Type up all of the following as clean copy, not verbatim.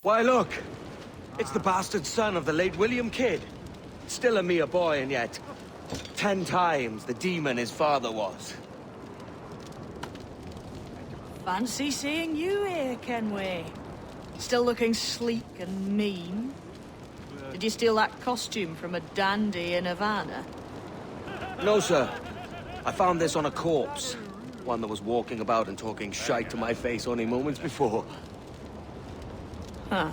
Why, look! It's the bastard son of the late William Kidd. Still a mere boy, and yet 10 times the demon his father was. Fancy seeing you here, Kenway. Still looking sleek and mean. Did you steal that costume from a dandy in Havana? No, sir. I found this on a corpse. One that was walking about and talking shite to my face only moments before. Huh.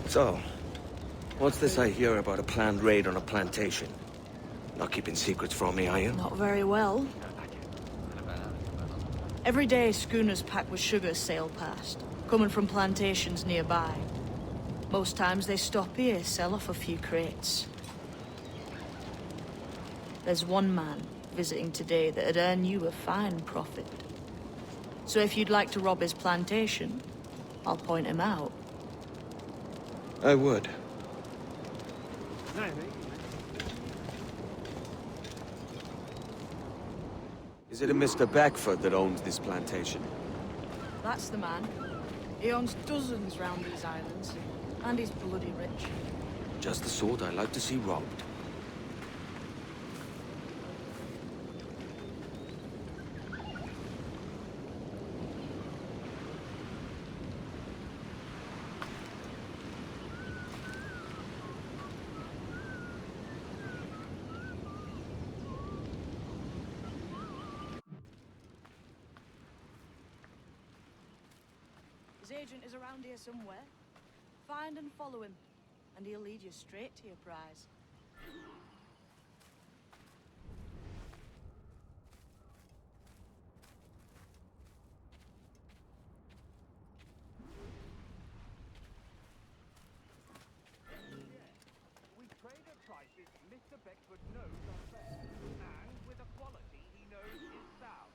So, what's this I hear about a planned raid on a plantation? Not keeping secrets from me, are you? Not very well. Every day, schooners packed with sugar sail past, coming from plantations nearby. Most times they stop here, sell off a few crates. There's one man visiting today that'd earn you a fine profit. So if you'd like to rob his plantation, I'll point him out. I would. Is it a Mr. Beckford that owns this plantation? That's the man. He owns dozens round these islands, and he's bloody rich. Just the sort I like to see robbed. His agent is around here somewhere. Find and follow him, and he'll lead you straight to your prize. We trade at prices Mr. Beckford knows are fair, and with a quality he knows is sound.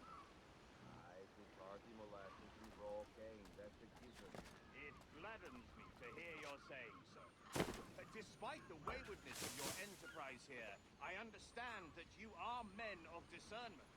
It's hearty molasses and raw cane, that's a given. It gladdens me to hear your saying so. Despite the waywardness of your enterprise here, I understand that you are men of discernment.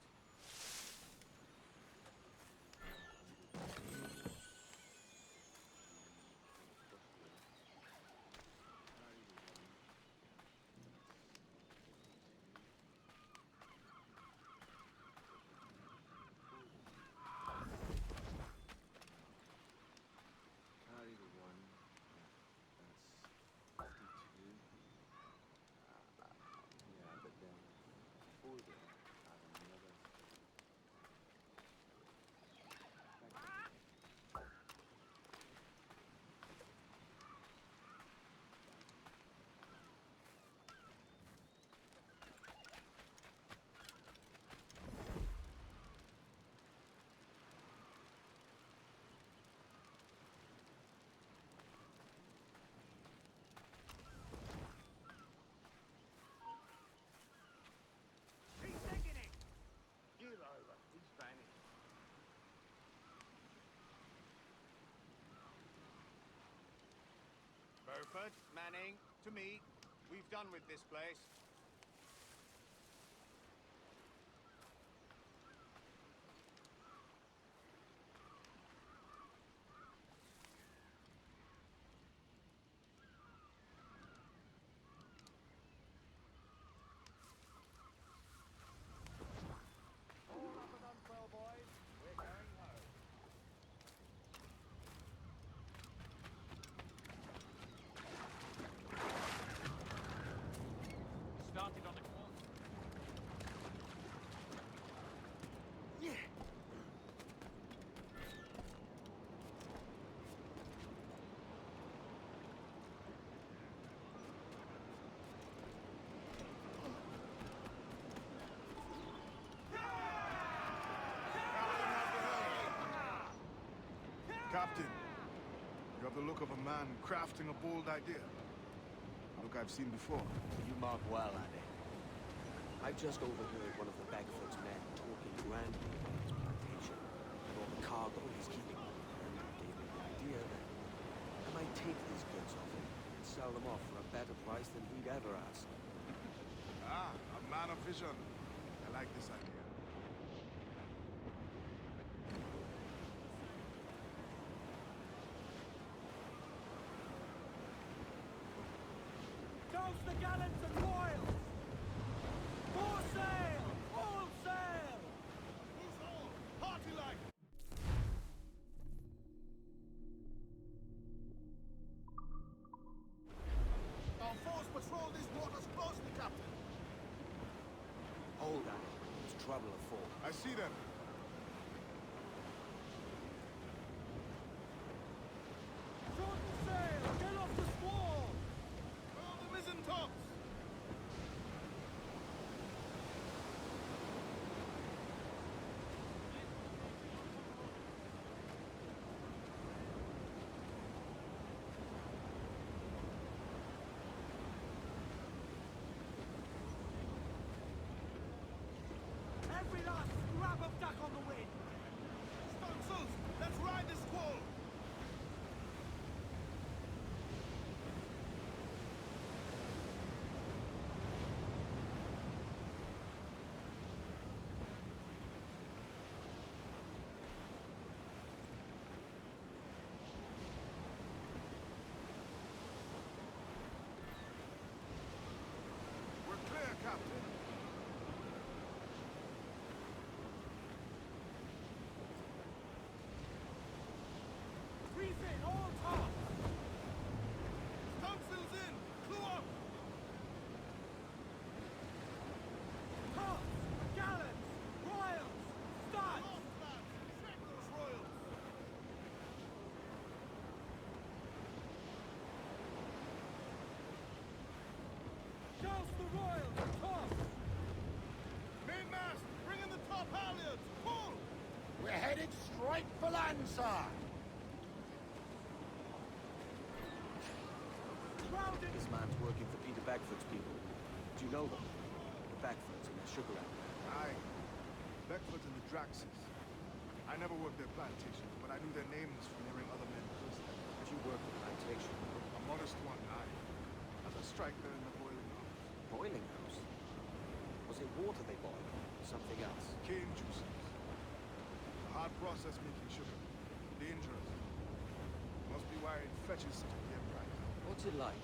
Beaufort, Manning, to me. We've done with this place. All up and unfurl, boys. We're going home. Started on the corner. Captain, you have the look of a man crafting a bold idea. A look I've seen before. You mark well at it. I've just overheard one of the Beckford's men talking grandly about his plantation and all the cargo he's keeping. And it gave me the idea that I might take these goods off him and sell them off for a better price than he'd ever ask. Ah, a man of vision. I like this idea. Toast the gallants and royals! More sail! All sail! Who's all? Party like! Our force patrol these waters closely, Captain. Hold on. There's trouble afoot. I see them. Shorten sail! Get off the squall! Furl the mizzen tops! Every last scrap of duck on the wind! Stunsails, let's ride this squall! We're clear, Captain. Freeze in, all tops! Stunsails in! Clew up! Tops! Gallants! Royals! Studs! Aloft, lads! Check those royals! Douse the royals! Tops! Mainmast, bring in the top halyards! Pull! We're headed straight for land, sir. Crowded! This man's working for Peter Beckford's people. Do you know them? The Beckfords and their sugar apple. Aye. Beckford and the Draxes. I never worked their plantations, but I knew their names from hearing other men curse them. Did you work the plantation? A modest one, aye. As a striker in the boiling house. Boiling house? Was it water they boiled? Something else? Cane juices. A hard process making sugar. Dangerous. Must be why it fetches such a dear price. What's it like?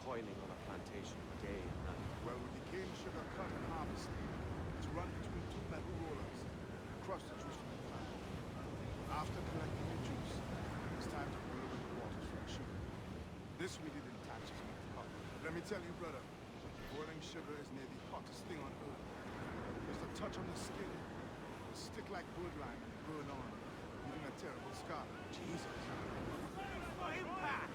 Toiling on a plantation day and night. Well, with the cane sugar cut and harvested, it's run between two metal rollers and crush the juice from the plant. After collecting the juice, it's time to boil away the waters from the sugar. This we did in Thatcher's milk pot. Let me tell you, brother, boiling sugar is near the hottest thing on earth. Just a touch on the skin, will stick like wood lime and burn on, leaving a terrible scar. Jesus. For impact!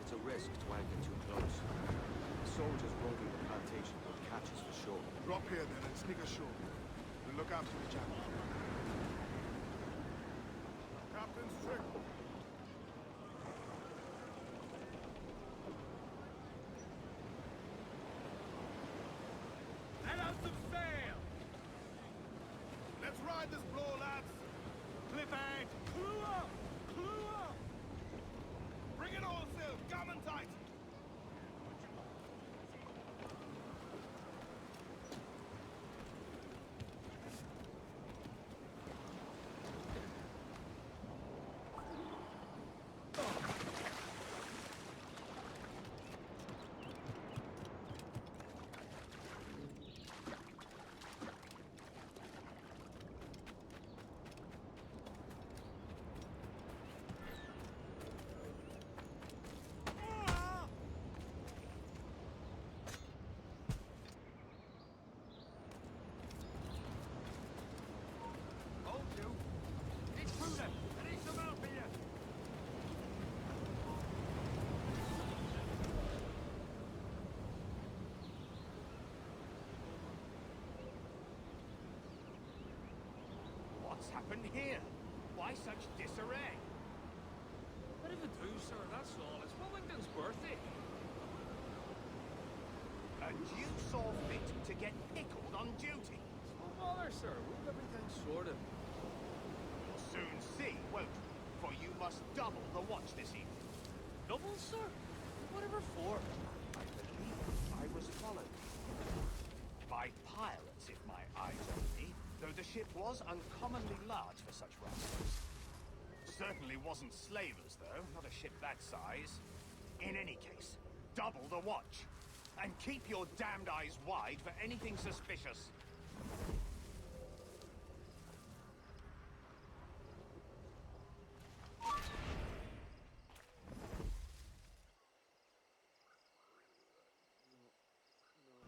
It's a risk to anchor too close. The soldiers roaming the plantation will catch us for sure. Drop here then and sneak ashore. We'll look after the chapel. Captain's trick. Let out some sail! Let's ride this blow, lads. Clip aid. Clue up! Clue up! Bring it all sail. Gammon tight. Hold you! It's prudent! And it's about here! What's happened here? Why such disarray? Bit of a do, sir, that's all. It's Wellington's birthday. And you saw fit to get pickled on duty. No bother, sir. We've everything sorted. You'll soon see, won't you? For you must double the watch this evening. Double, sir? Whatever for? I believe I was followed. By pirates, if my eyes open me, though the ship was uncommonly large for such rascals. Certainly wasn't slavers, though. Not a ship that size. In any case, double the watch. And keep your damned eyes wide for anything suspicious.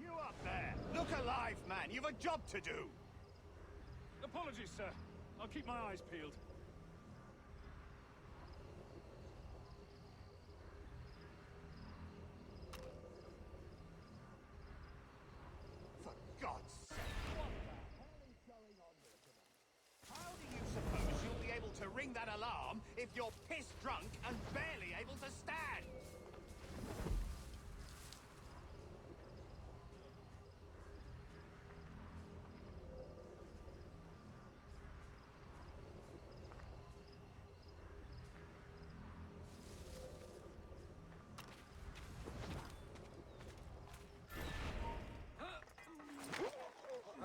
You up there! Look alive, man! You've a job to do! Apologies, sir. I'll keep my eyes peeled. For God's sake! What the hell is going on here tonight? How do you suppose you'll be able to ring that alarm if you're piss drunk and barely able to stand?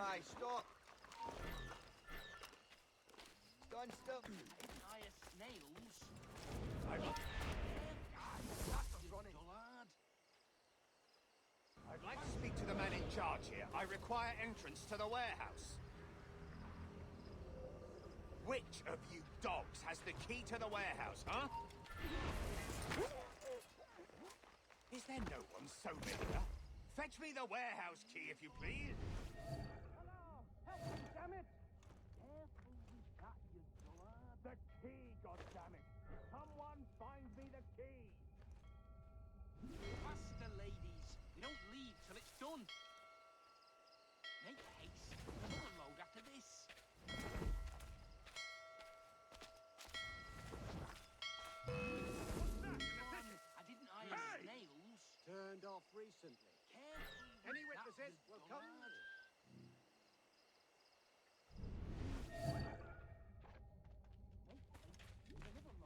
Aye, stop. Stand still. Higher snails. I'd like to speak to the man in charge here. I require entrance to the warehouse. Which of you dogs has the key to the warehouse, huh? Is there no one so familiar? Fetch me the warehouse key, if you please. Hello! Help me, damn it! Careful with that, you dullard. The key, goddammit! Someone find me the key! Faster, ladies. We don't leave till it's done. Make haste. Another load after this. I didn't hire snails. Turned off recently. Careful. Any with that, witnesses you will come. dullard.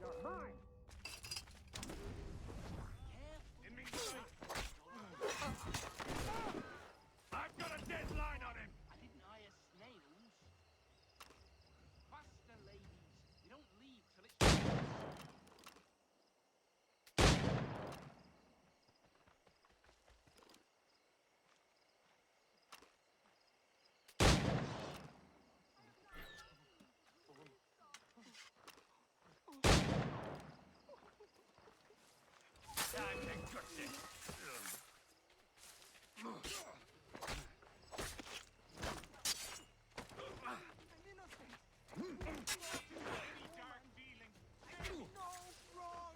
You're mine! Careful. In me sight! I've got a deadline on him! I didn't hire snails. Faster, ladies. We don't leave till it's done. Time to gut this. Any dark dealing? No, wrong!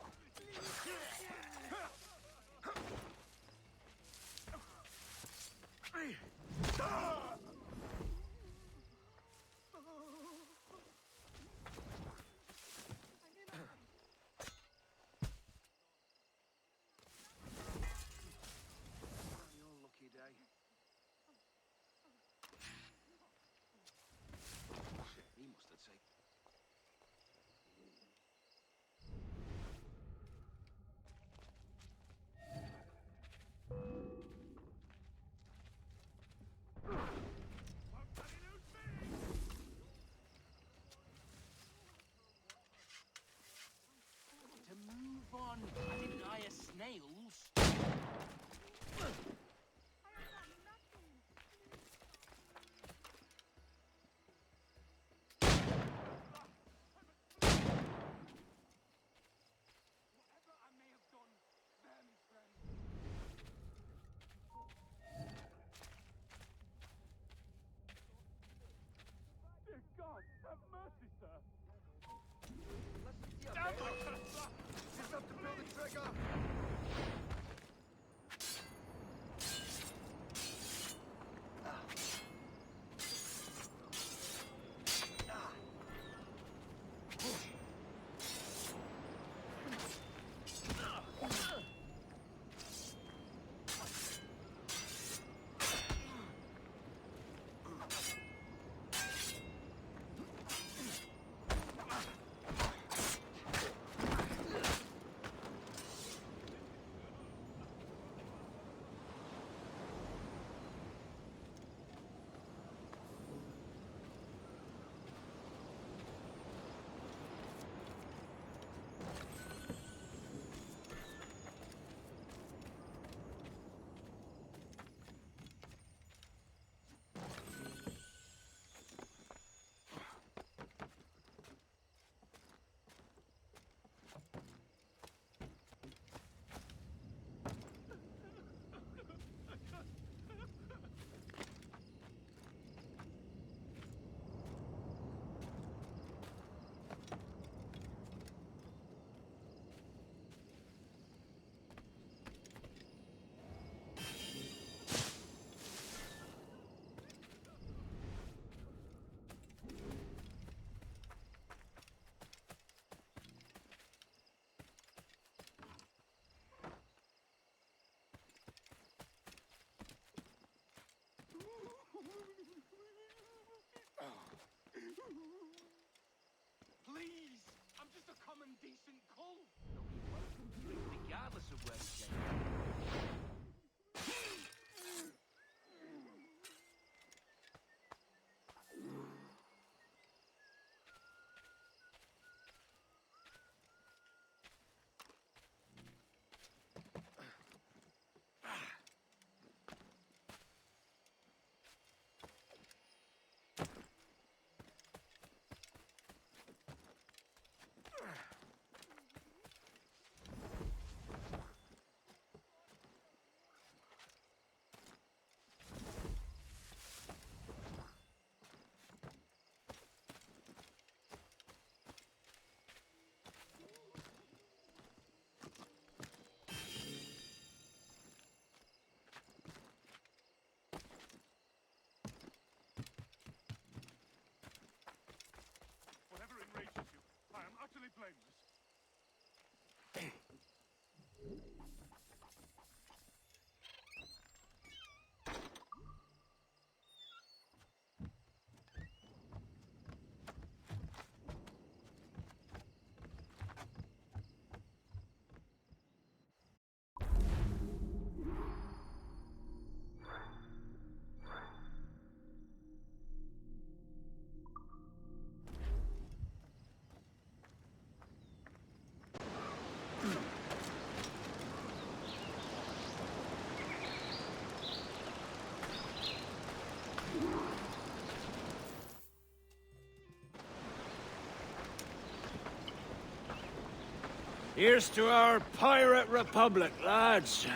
Here's to our pirate republic, lads.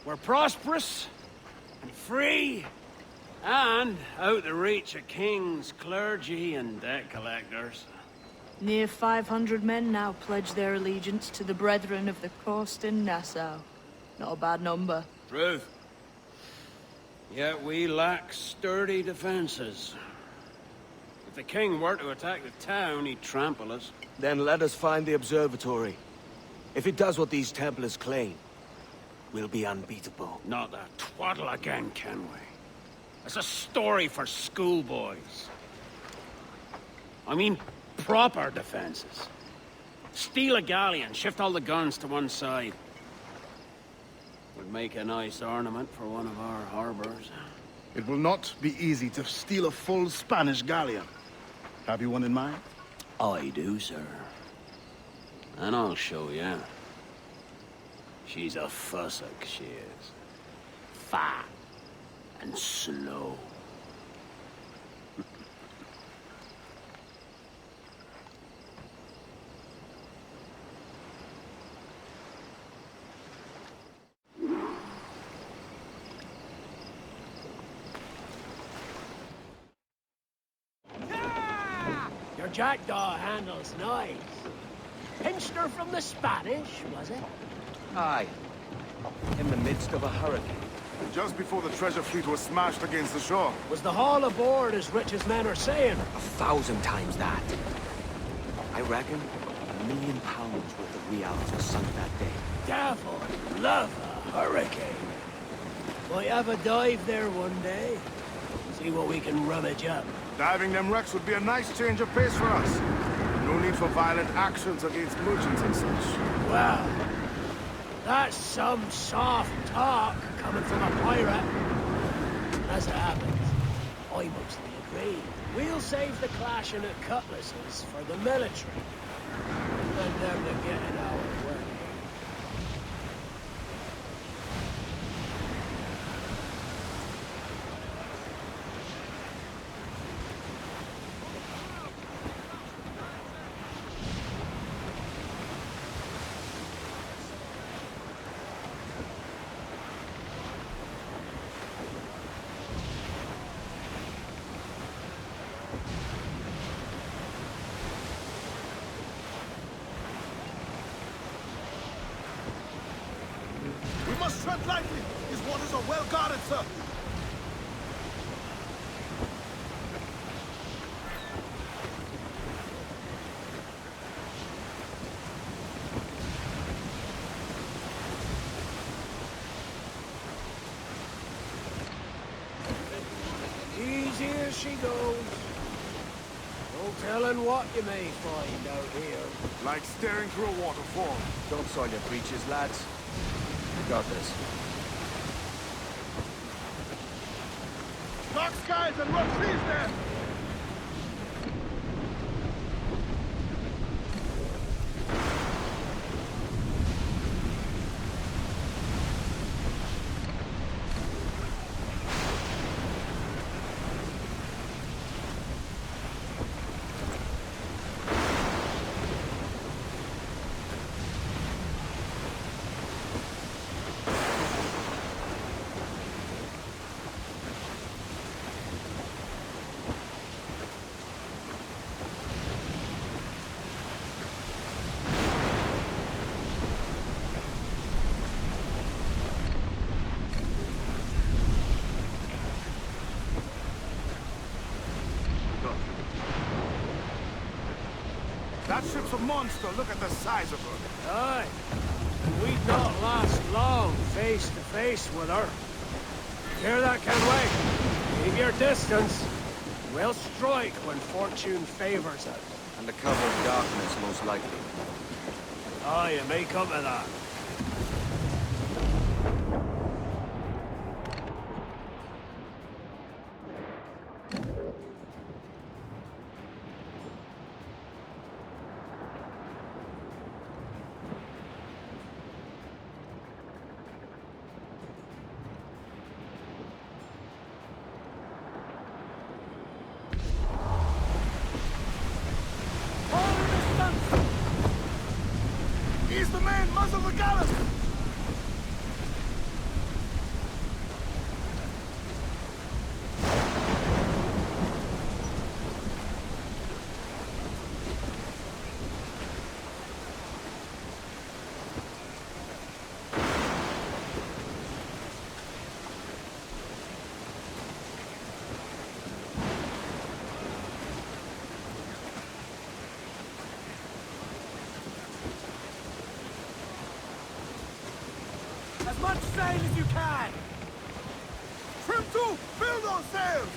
We're prosperous and free and out the reach of kings, clergy, and debt collectors. Near 500 men now pledge their allegiance to the Brethren of the Coast in Nassau. Not a bad number. Truth. Yet we lack sturdy defenses. If the king were to attack the town, he'd trample us. Then let us find the Observatory. If it does what these Templars claim, we'll be unbeatable. Not that twaddle again, Kenway. It's a story for schoolboys. I mean, proper defenses. Steal a galleon, shift all the guns to one side. Would make a nice ornament for one of our harbors. It will not be easy to steal a full Spanish galleon. Have you one in mind? I do, sir. And I'll show you. She's a fussock, she is. Fat and slow. Your jackdaw handle's nice. Pinched her from the Spanish, was it? Aye. In the midst of a hurricane. Just before the treasure fleet was smashed against the shore. Was the haul aboard as rich as men are saying? 1,000 times that. I reckon £1 million worth of reals was sunk that day. Devil love a hurricane. Might have a dive there one day. See what we can rummage up. Diving them wrecks would be a nice change of pace for us. No need for violent actions against merchants and such. Well, that's some soft talk coming from a pirate. As it happens, I mostly agree. We'll save the clashing of cutlasses for the military. And them to get in our way. We must tread lightly. These waters are well guarded, sir. Easy as she goes. No telling what you may find out here. Like staring through a waterfall. Don't soil your breeches, lads. We got this. Dark skies and rough seas there! That ship's a monster. Look at the size of her. Aye. And we'd not last long face to face with her. Hear that, Kenway? Keep your distance. We'll strike when fortune favors us. Under cover of darkness, most likely. Aye, it may come to that. Muzzle the gallant! As much sail as you can! Trim to! Build on sails!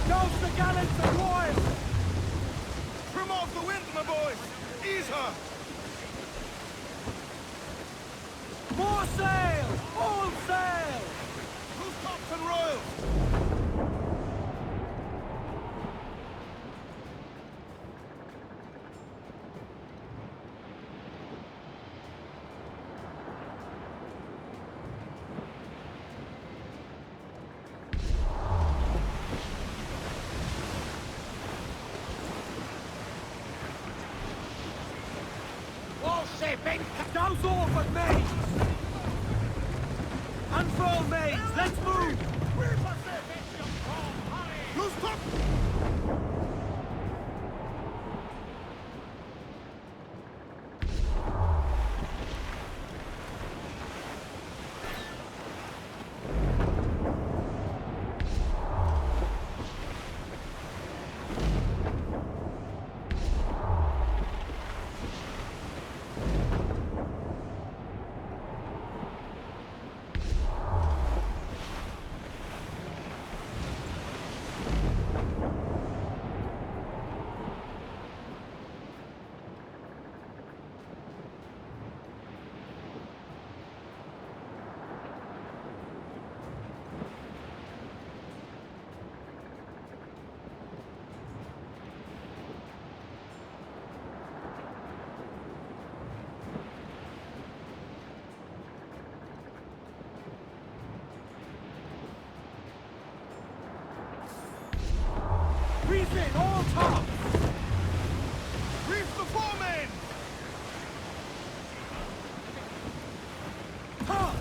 Douse the gallants and royals! Trim off the wind, my boys! Ease her! More sail! All sail! Who's tops and royals? All shipping! Douse all but mains! Unfurl mains! Let's move! Who's top? Reef in, all tops! Reef the foremen! Tops!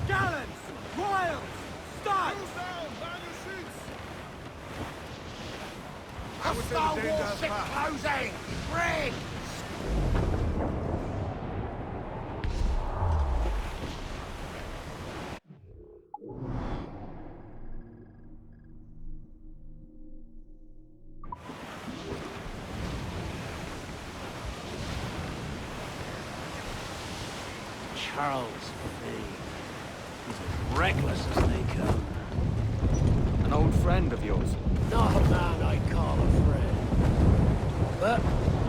Gallants! Royals! Studs! Who's down? Man your sheets! A Star warship closing! Brig! Charles Fane. He's as reckless as they come. An old friend of yours. Not a man I'd call a friend. But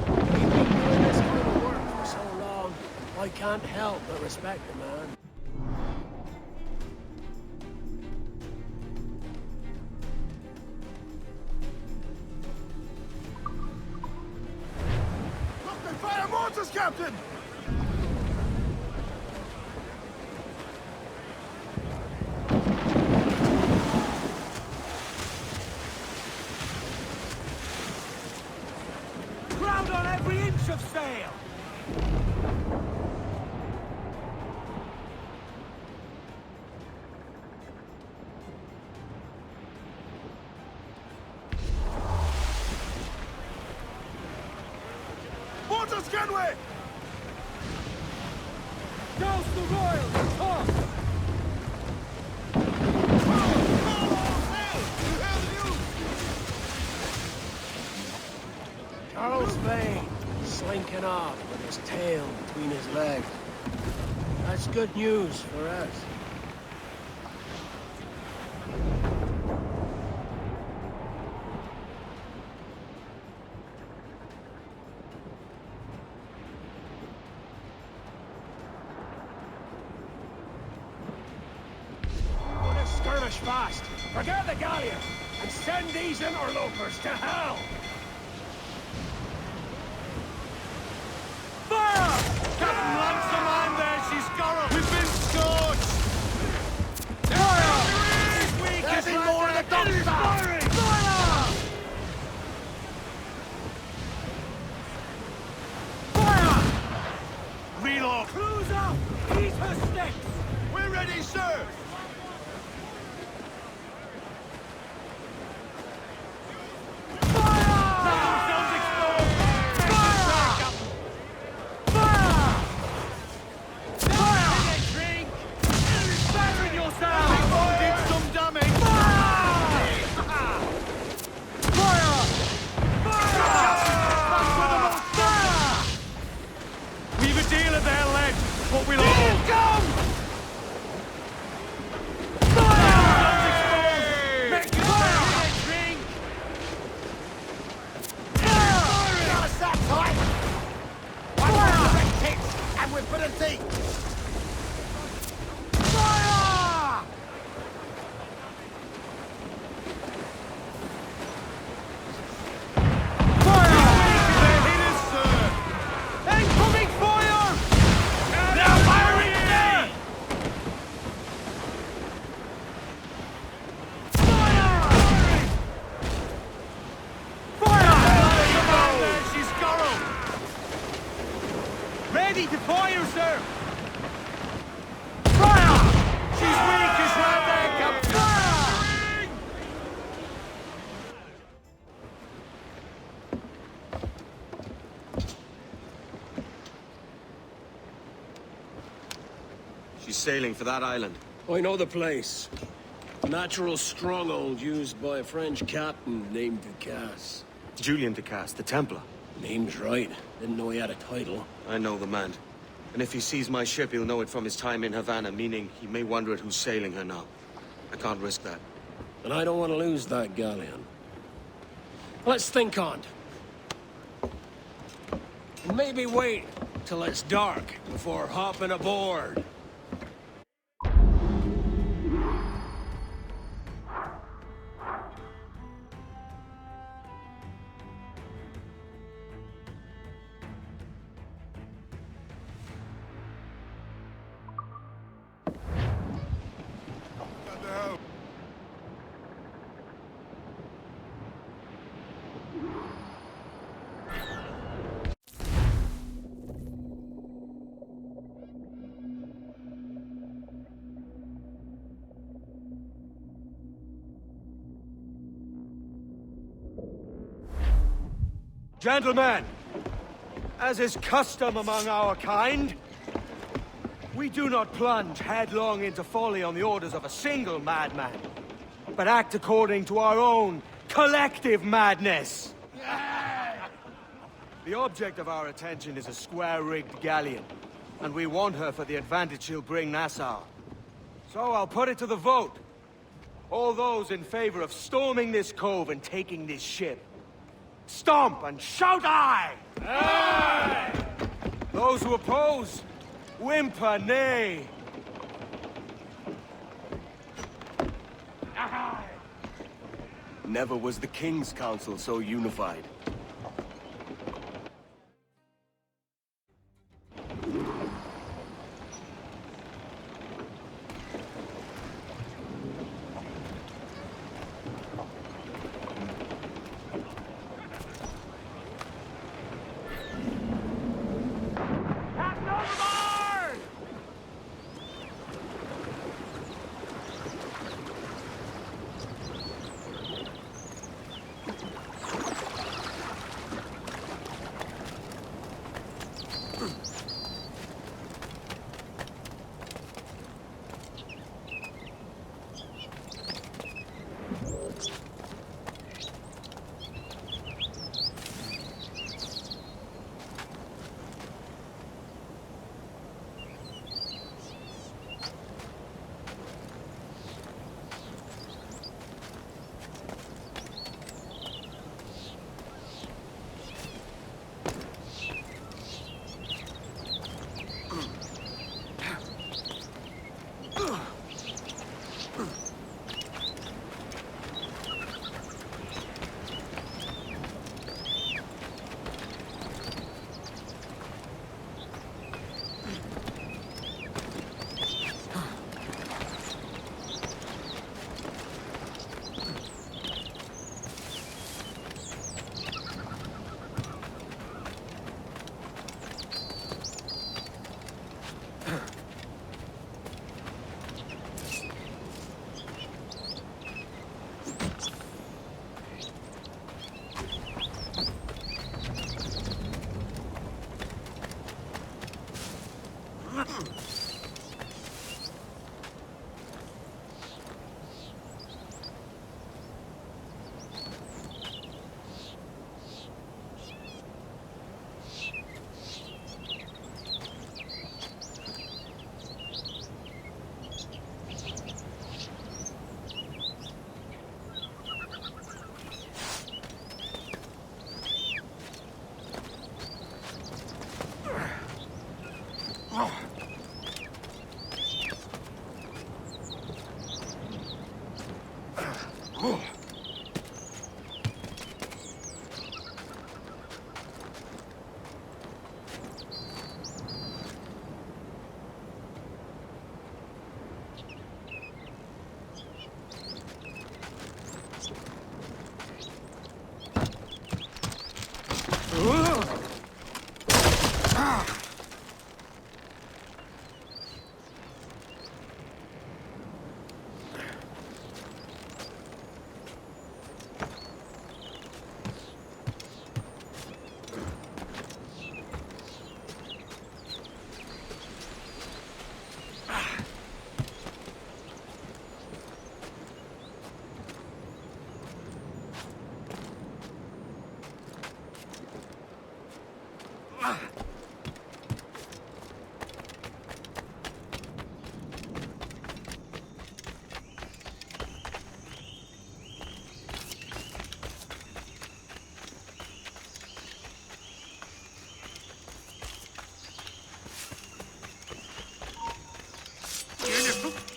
we've been doing this kind of work for so long, I can't help but respect the man. Look, they fire mortars, Captain! Ground on every inch of sail! Mortars, Kenway! Douse the royals! Toss! Charles Fane, slinking off with his tail between his legs. That's good news for us. We're gonna skirmish fast. Forget the galleon and send these interlopers to hell! off! Crews up! Eat her sticks! We're ready, sir! She's sailing for that island. I know the place. A natural stronghold used by a French captain named Ducasse. Julian Ducasse, the Templar. Name's right. Didn't know he had a title. I know the man. And if he sees my ship, he'll know it from his time in Havana, meaning he may wonder at who's sailing her now. I can't risk that. And I don't want to lose that galleon. Let's think on it. Maybe wait till it's dark before hopping aboard. Gentlemen, as is custom among our kind, we do not plunge headlong into folly on the orders of a single madman, but act according to our own collective madness. The object of our attention is a square-rigged galleon, and we want her for the advantage she'll bring Nassau. So I'll put it to the vote. All those in favor of storming this cove and taking this ship, stomp and shout aye! Aye! Those who oppose, whimper nay. Aye! Never was the King's Council so unified.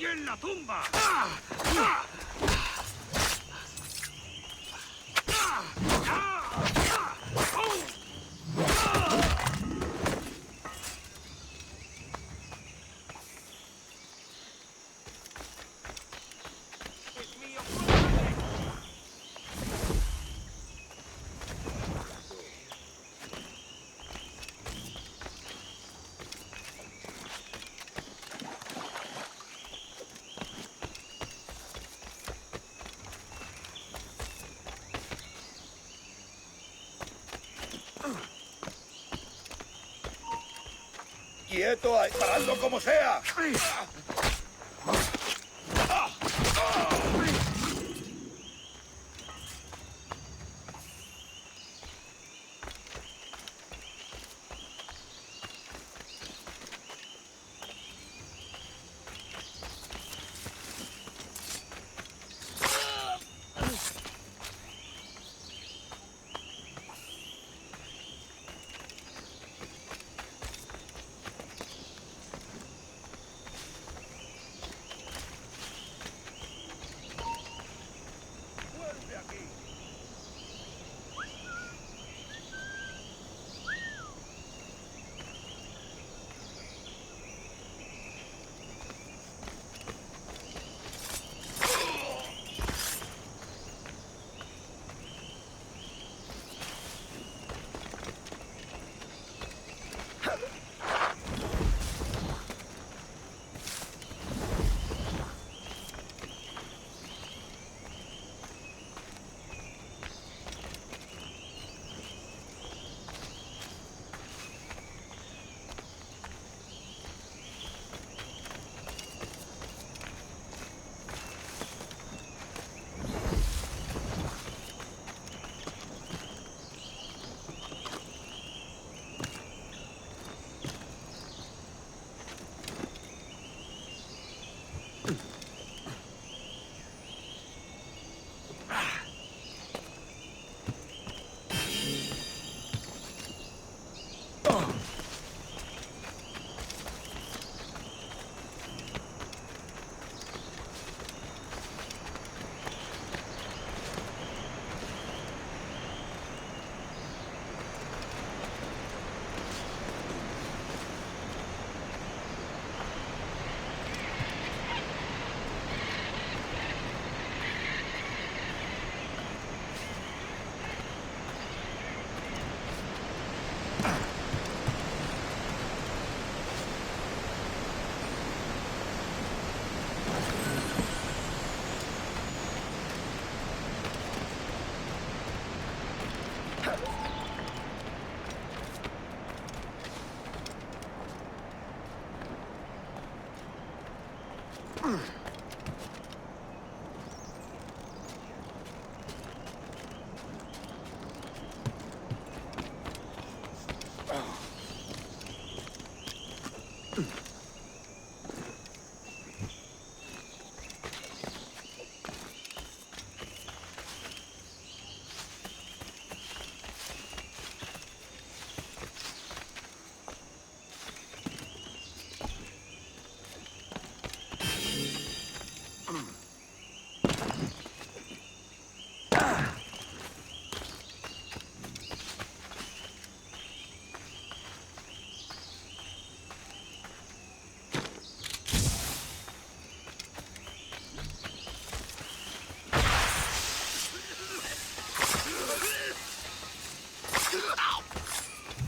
en la tumba! ¡Quieto! ¡Paradlo como sea!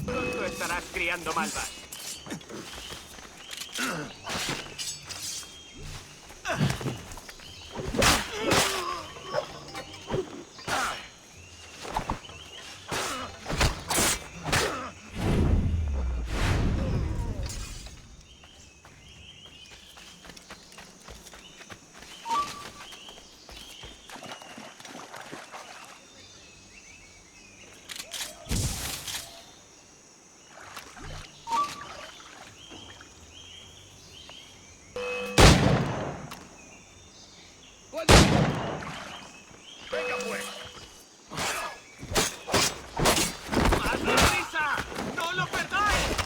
Pronto estarás criando malvas. Venga pues. ¡Más deprisa! ¡No lo perdáis!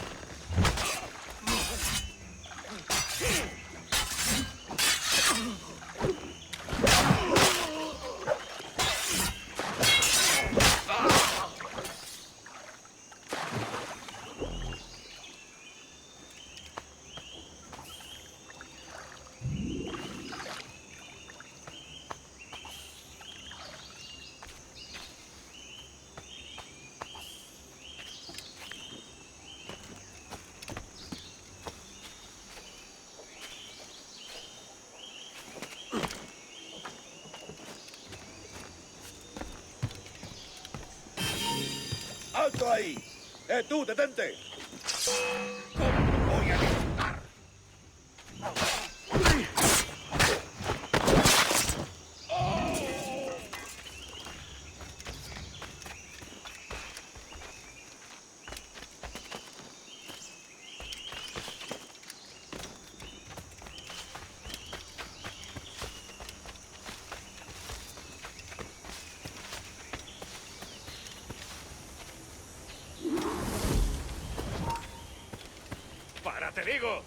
¡Alto ahí! Tú, detente! ¿Cómo voy a disfrutar? ¡Para, te digo!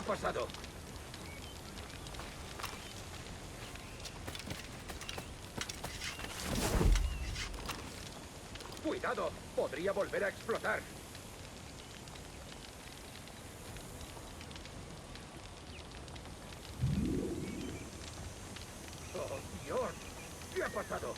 ha pasado? Cuidado, podría volver a explotar. Oh, Dios, ¿qué ha pasado?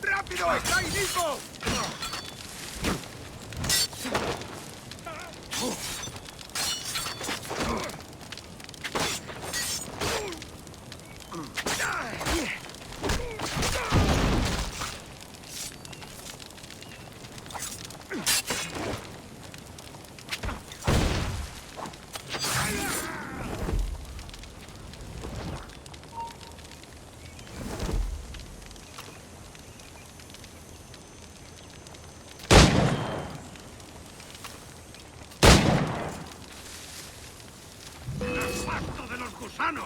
¡Rápido! ¡Está ahí mismo! ¡Gusano!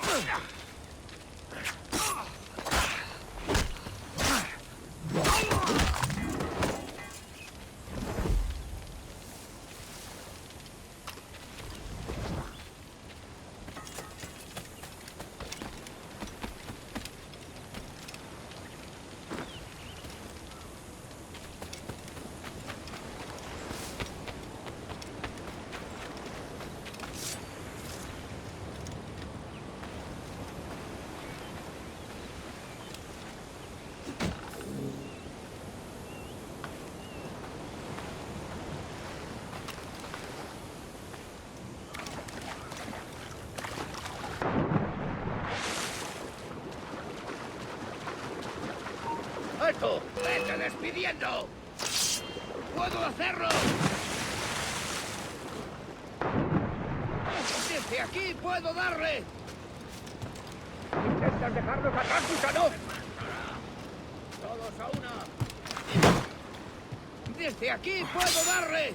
¡Alto! ¡Vete despidiendo! ¡Puedo hacerlo! ¡Desde aquí puedo darle! ¿Intentas dejarnos atrás, gusano? ¡Todos a una! ¡Desde aquí puedo darle!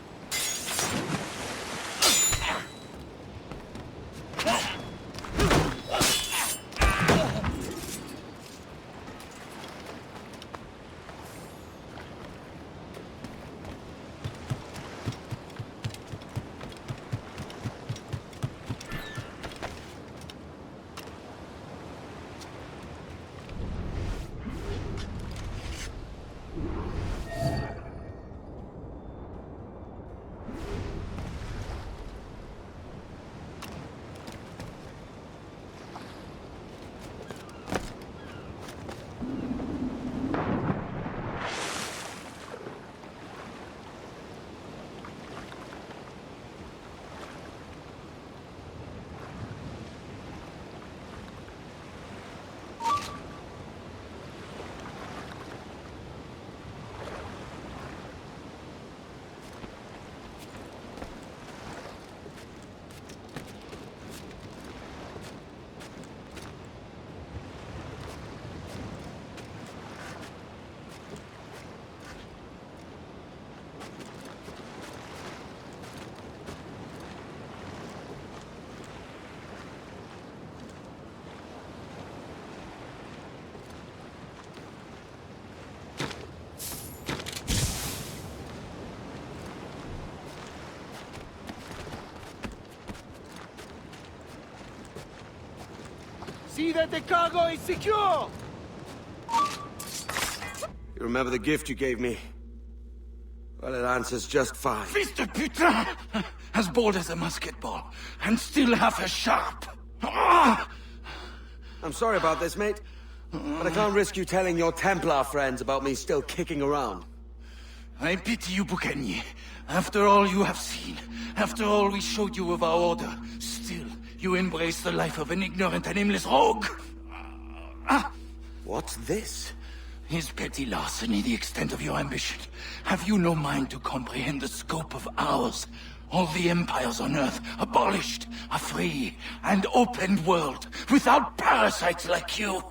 See that the cargo is secure! You remember the gift you gave me? Well, it answers just fine. Fils de putain! As bold as a musket ball, and still half as sharp. Ah! I'm sorry about this, mate. But I can't risk you telling your Templar friends about me still kicking around. I pity you, Bucanier. After all you have seen, after all we showed you of our order, still you embrace the life of an ignorant and aimless rogue. What's this? Is petty larceny the extent of your ambition? Have you no mind to comprehend the scope of ours? All the empires on Earth abolished. A free and open world without parasites like you.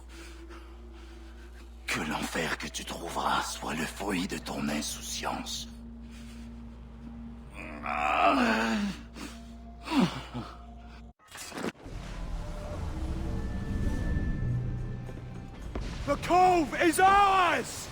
Que l'enfer que tu trouveras soit le fruit de ton insouciance. The cove is ours!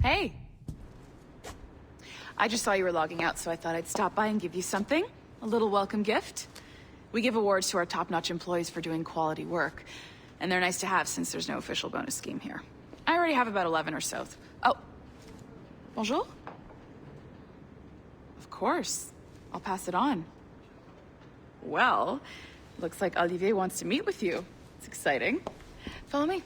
Hey. I just saw you were logging out, so I thought I'd stop by and give you something. A little welcome gift. We give awards to our top-notch employees for doing quality work, and they're nice to have since there's no official bonus scheme here. I already have about 11 or so. Oh. Bonjour? Of course. I'll pass it on. Well, looks like Olivier wants to meet with you. It's exciting. Follow me.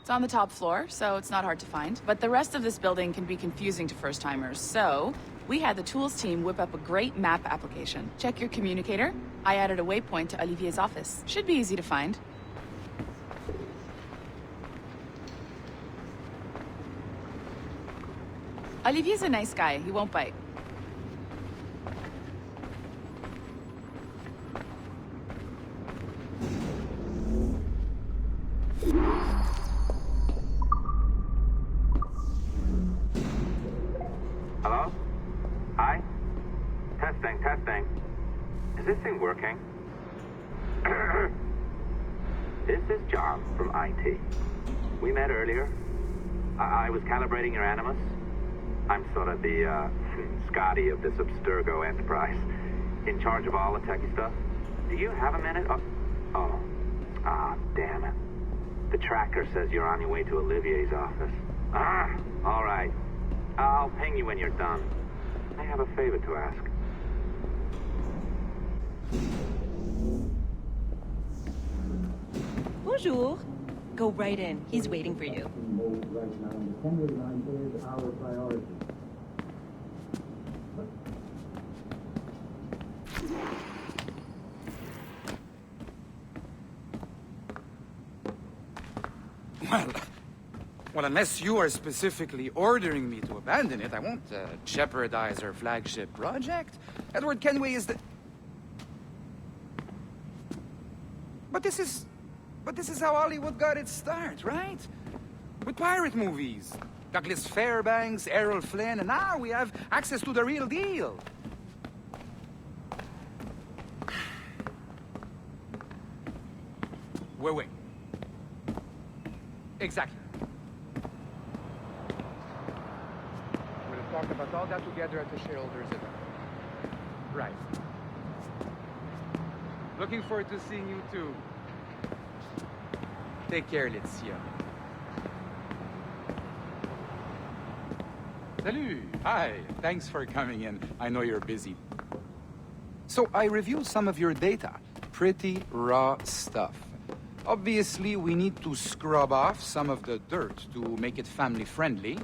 It's on the top floor, so it's not hard to find. But the rest of this building can be confusing to first-timers, so we had the tools team whip up a great map application. Check your communicator. I added a waypoint to Olivier's office. Should be easy to find. Olivier's a nice guy. He won't bite. Hello? Hi? Testing. Is this thing working? This is John from IT. We met earlier. I was calibrating your Animus. I'm sort of the, Scotty of this Abstergo Enterprise. In charge of all the techie stuff. Do you have a minute? Damn it. The tracker says you're on your way to Olivier's office. All right. I'll ping you when you're done. I have a favor to ask. Bonjour. Go right in. He's waiting for you. Well, unless you are specifically ordering me to abandon it, I won't jeopardize our flagship project. Edward Kenway is the... But this is how Hollywood got its start, right? With pirate movies. Douglas Fairbanks, Errol Flynn, and now we have access to the real deal. Wait. Exactly. We'll talk about all that together at the shareholders event. Right. Looking forward to seeing you too. Take care, Laetitia. Salut! Hi, thanks for coming in. I know you're busy. So I reviewed some of your data. Pretty raw stuff. Obviously, we need to scrub off some of the dirt to make it family-friendly.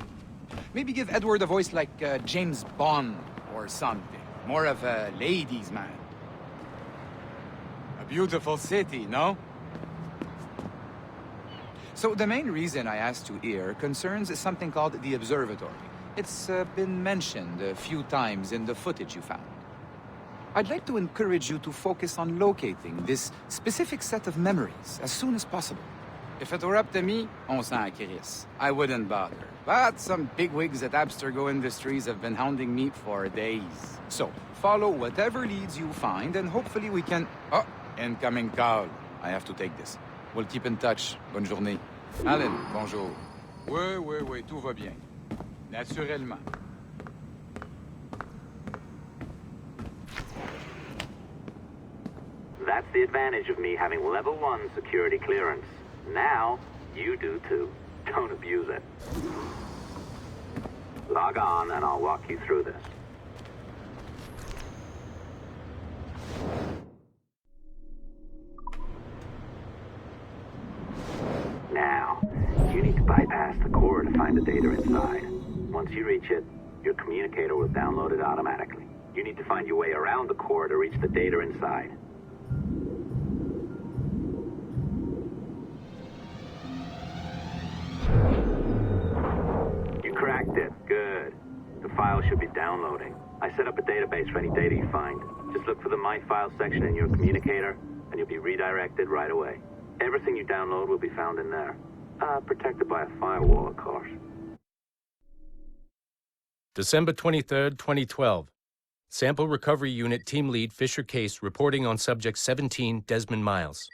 Maybe give Edward a voice like James Bond or something. More of a ladies' man. A beautiful city, no? So the main reason I asked you here concerns something called the Observatory. It's been mentioned a few times in the footage you found. I'd like to encourage you to focus on locating this specific set of memories as soon as possible. If it were up to me, on s'en crisse. I wouldn't bother. But some bigwigs at Abstergo Industries have been hounding me for days. So, follow whatever leads you find, and hopefully we can... Oh, incoming call. I have to take this. We'll keep in touch. Bonne journée. Alan, bonjour. Oui, tout va bien. Naturellement. That's the advantage of me having level 1 security clearance. Now, you do too. Don't abuse it. Log on and I'll walk you through this. to find the data inside. Once you reach it, your communicator will download it automatically. You need to find your way around the core to reach the data inside. You cracked it. Good. The file should be downloading. I set up a database for any data you find. Just look for the My Files section in your communicator, and you'll be redirected right away. Everything you download will be found in there. Protected by a firewall, of course. December 23rd, 2012. Sample Recovery Unit Team Lead Fisher Case reporting on Subject 17, Desmond Miles.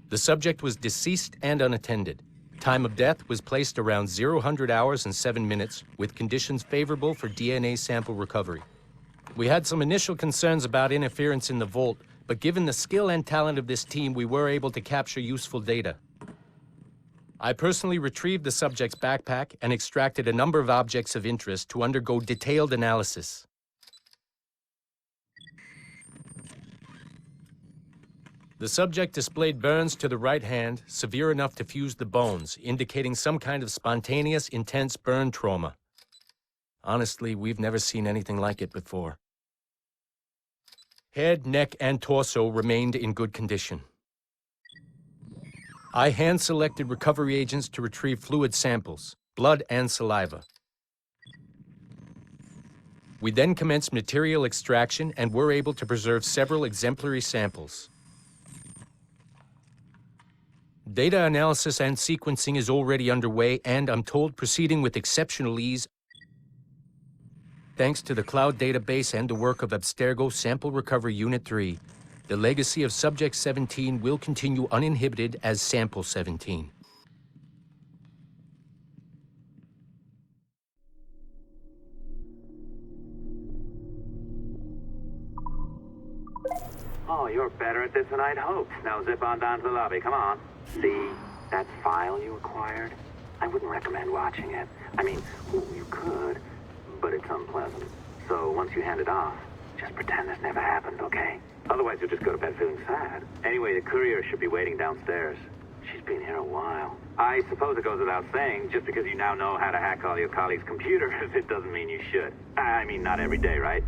The subject was deceased and unattended. Time of death was placed around 00 hours and 7 minutes, with conditions favorable for DNA sample recovery. We had some initial concerns about interference in the vault, but given the skill and talent of this team, we were able to capture useful data. I personally retrieved the subject's backpack and extracted a number of objects of interest to undergo detailed analysis. The subject displayed burns to the right hand, severe enough to fuse the bones, indicating some kind of spontaneous, intense burn trauma. Honestly, we've never seen anything like it before. Head, neck, and torso remained in good condition. I hand-selected recovery agents to retrieve fluid samples, blood and saliva. We then commenced material extraction and were able to preserve several exemplary samples. Data analysis and sequencing is already underway, and I'm told proceeding with exceptional ease thanks to the cloud database and the work of Abstergo Sample Recovery Unit 3. The legacy of Subject 17 will continue uninhibited as Sample 17. Oh, you're better at this than I'd hoped. Now zip on down to the lobby. Come on. See that file you acquired? I wouldn't recommend watching it. I mean, you could, but it's unpleasant. So once you hand it off, just pretend this never happened, okay? Otherwise, you'll just go to bed feeling sad. Anyway, the courier should be waiting downstairs. She's been here a while. I suppose it goes without saying, just because you now know how to hack all your colleagues' computers, it doesn't mean you should. I mean, not every day, right?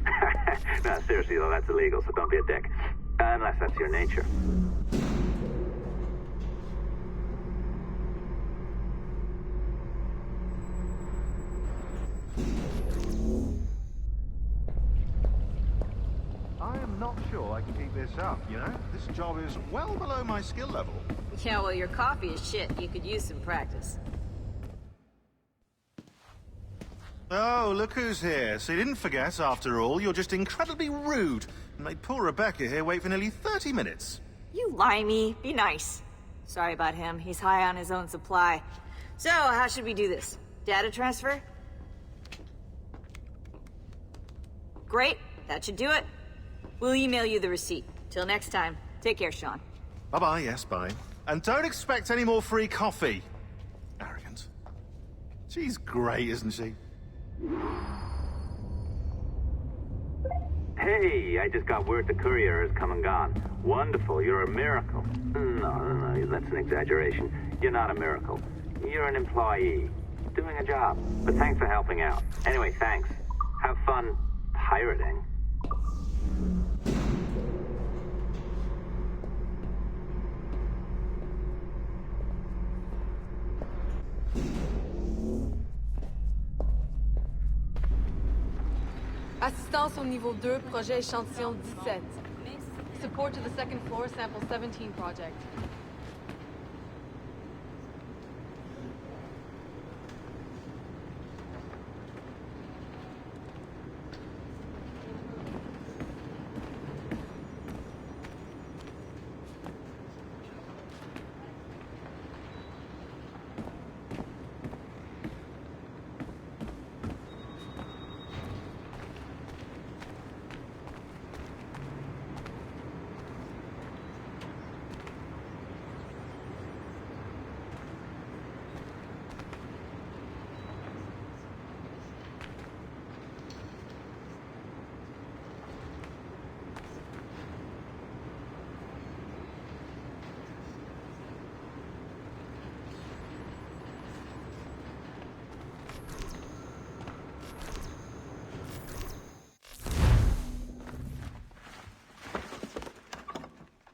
No, seriously, though, that's illegal, so don't be a dick. Unless that's your nature. I am not sure I can keep this up, you know? This job is well below my skill level. Yeah, well, your coffee is shit. You could use some practice. Oh, look who's here. So you didn't forget, after all, you're just incredibly rude. And made poor Rebecca here wait for nearly 30 minutes. You limey. Be nice. Sorry about him. He's high on his own supply. So, how should we do this? Data transfer? Great. That should do it. We'll email you the receipt. Till next time. Take care, Sean. Bye-bye, yes, bye. And don't expect any more free coffee. Arrogant. She's great, isn't she? Hey, I just got word the courier has come and gone. Wonderful, you're a miracle. No, that's an exaggeration. You're not a miracle. You're an employee. Doing a job. But thanks for helping out. Anyway, thanks. Have fun pirating. Assistance au niveau 2, projet échantillon 17. Support to the second floor, sample 17 project.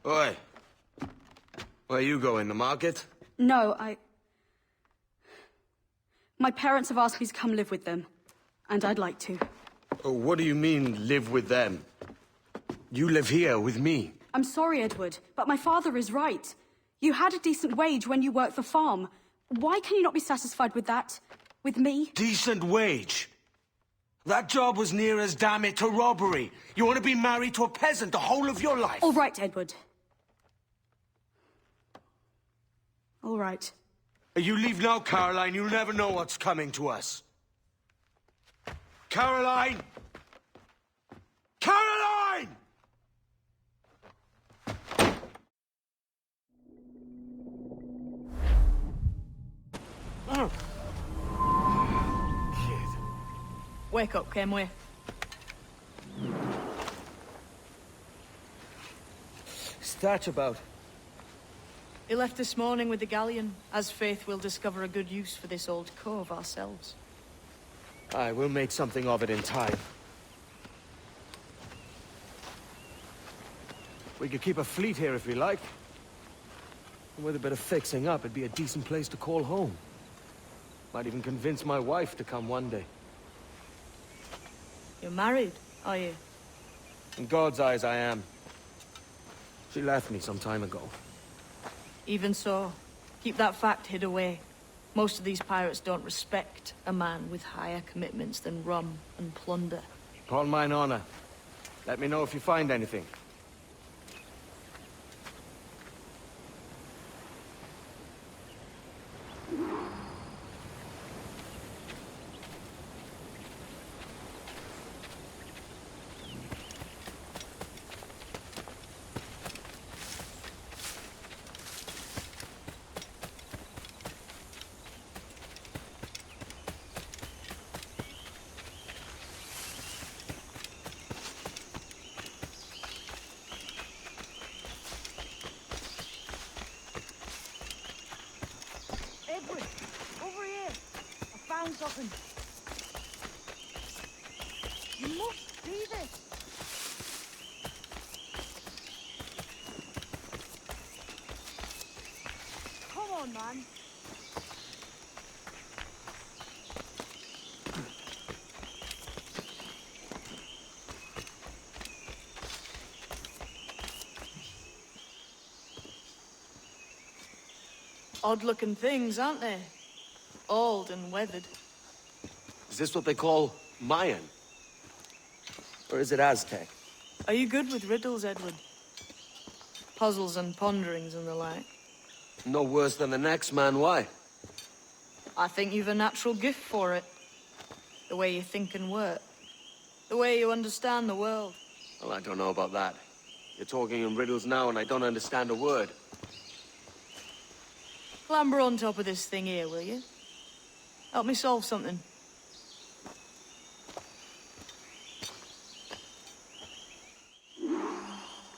Oi. Where you going, the market? No, My parents have asked me to come live with them, and I'd like to. Oh, what do you mean, live with them? You live here with me. I'm sorry, Edward, but my father is right. You had a decent wage when you worked the farm. Why can you not be satisfied with that? With me? Decent wage? That job was near as, damn it, to robbery. You want to be married to a peasant the whole of your life? All right, Edward. All right. You leave now, Caroline. You'll never know what's coming to us. Caroline! Caroline! Oh. Wake up, Kenway. What's that about? He left this morning with the galleon. As faith, we'll discover a good use for this old cove ourselves. Aye, we'll make something of it in time. We could keep a fleet here if we like. And with a bit of fixing up, it'd be a decent place to call home. Might even convince my wife to come one day. You're married, are you? In God's eyes, I am. She left me some time ago. Even so, keep that fact hid away. Most of these pirates don't respect a man with higher commitments than rum and plunder. Upon mine honor. Let me know if you find anything. Edward, over here. I found something. You must see this. Come on, man. Odd-looking things, aren't they? Old and weathered. Is this what they call Mayan? Or is it Aztec? Are you good with riddles, Edward? Puzzles and ponderings and the like? No worse than the next man, why? I think you've a natural gift for it. The way you think and work. The way you understand the world. Well, I don't know about that. You're talking in riddles now and I don't understand a word. Clamber on top of this thing here, will you? Help me solve something.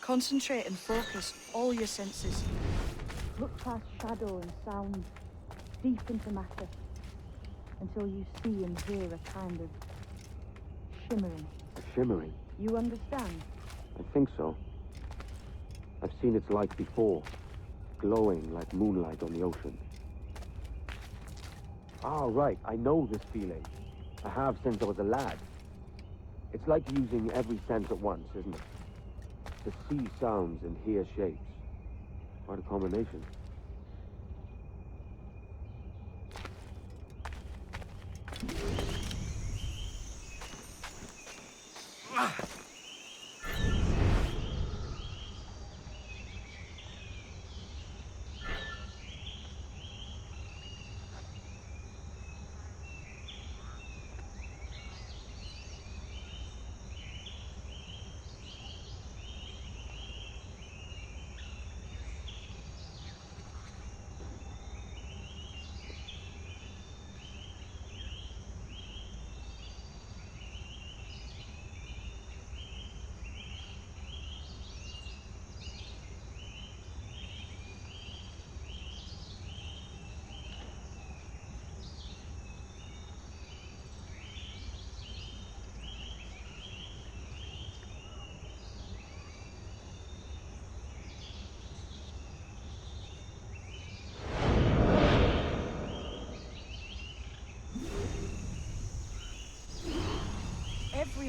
Concentrate and focus all your senses. Look past shadow and sound, deep into matter, until you see and hear a kind of shimmering. Shimmering? You understand? I think so. I've seen its like before. Glowing like moonlight on the ocean. Ah, right. I know this feeling. I have since I was a lad. It's like using every sense at once, isn't it? To see sounds and hear shapes. Quite a combination.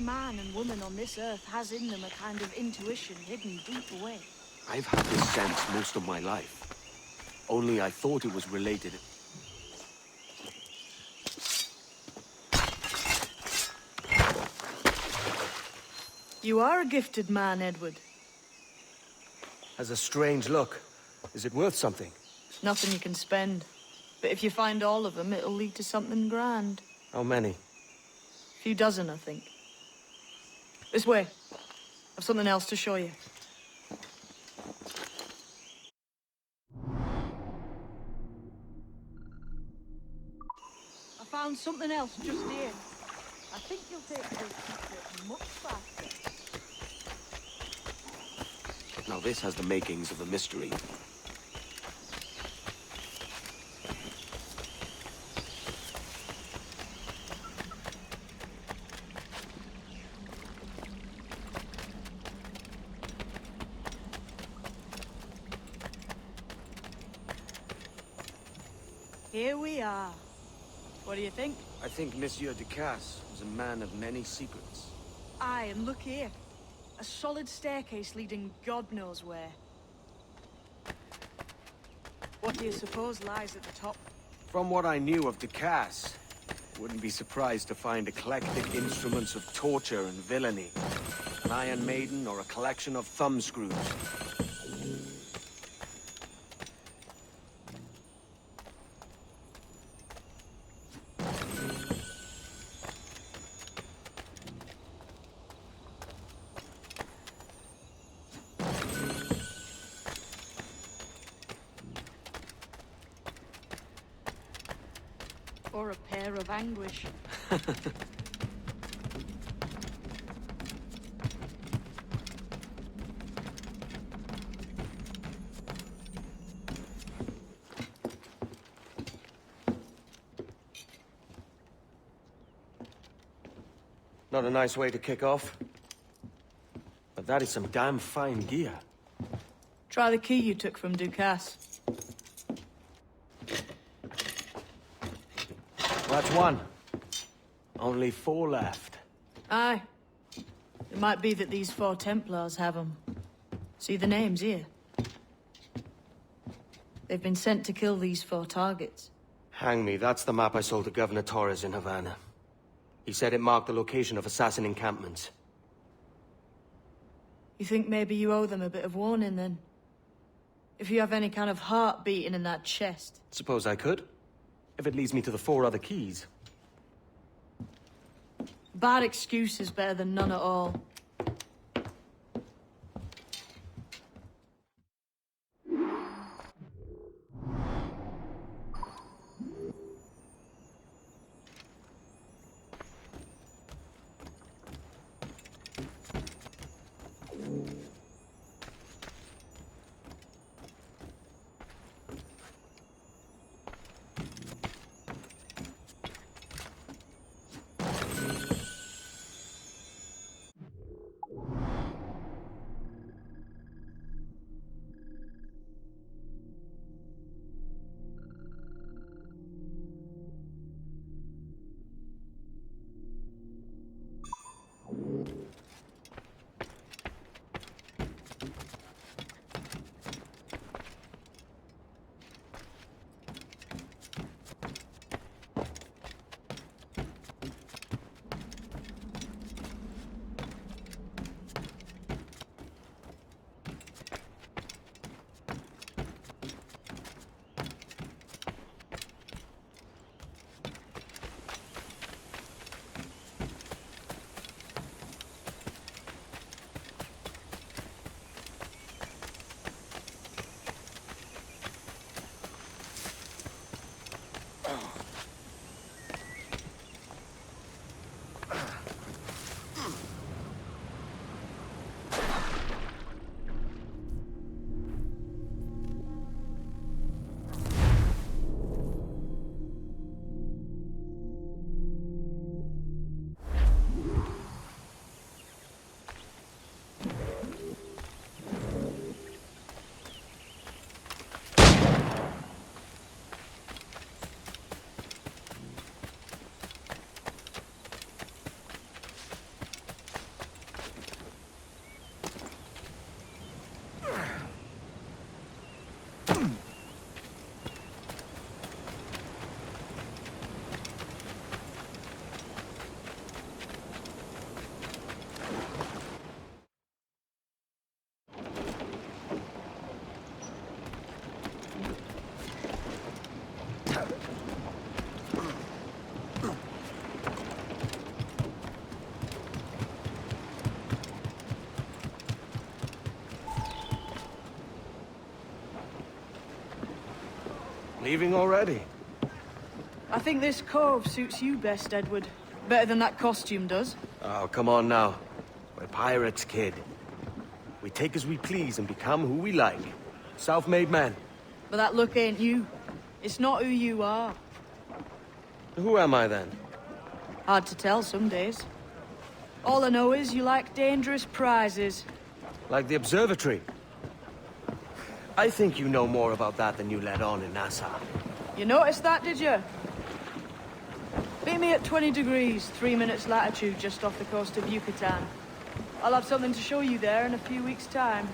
man and woman on this earth has in them a kind of intuition hidden deep away. I've had this sense most of my life. Only I thought it was related. You are a gifted man, Edward. Has a strange look. Is it worth something? It's nothing you can spend. But if you find all of them, it'll lead to something grand. How many? A few dozen, I think. This way. I've something else to show you. I found something else just here. I think you'll take this secret much faster. Now this has the makings of a mystery. Here we are. What do you think? I think Monsieur Ducasse was a man of many secrets. Aye, and look here. A solid staircase leading God knows where. What do you suppose lies at the top? From what I knew of Ducasse, wouldn't be surprised to find eclectic instruments of torture and villainy. An Iron Maiden or a collection of thumbscrews. Or a pair of anguish. Not a nice way to kick off. But that is some damn fine gear. Try the key you took from Ducasse. That's one. Only 4 left. Aye. It might be that these 4 Templars have them. See the names here? They've been sent to kill these 4 targets. Hang me, that's the map I sold to Governor Torres in Havana. He said it marked the location of assassin encampments. You think maybe you owe them a bit of warning, then? If you have any kind of heart beating in that chest. Suppose I could. If it leads me to the 4 other keys. Bad excuse is better than none at all. leaving already? I think this cove suits you best, Edward. Better than that costume does. Oh, come on now. We're pirates, kid. We take as we please and become who we like. Self-made men. But that look ain't you. It's not who you are. Who am I then? Hard to tell some days. All I know is you like dangerous prizes. Like the Observatory. I think you know more about that than you let on in Nassau. You noticed that, did you? Meet me at 20 degrees, 3 minutes latitude just off the coast of Yucatan. I'll have something to show you there in a few weeks' time.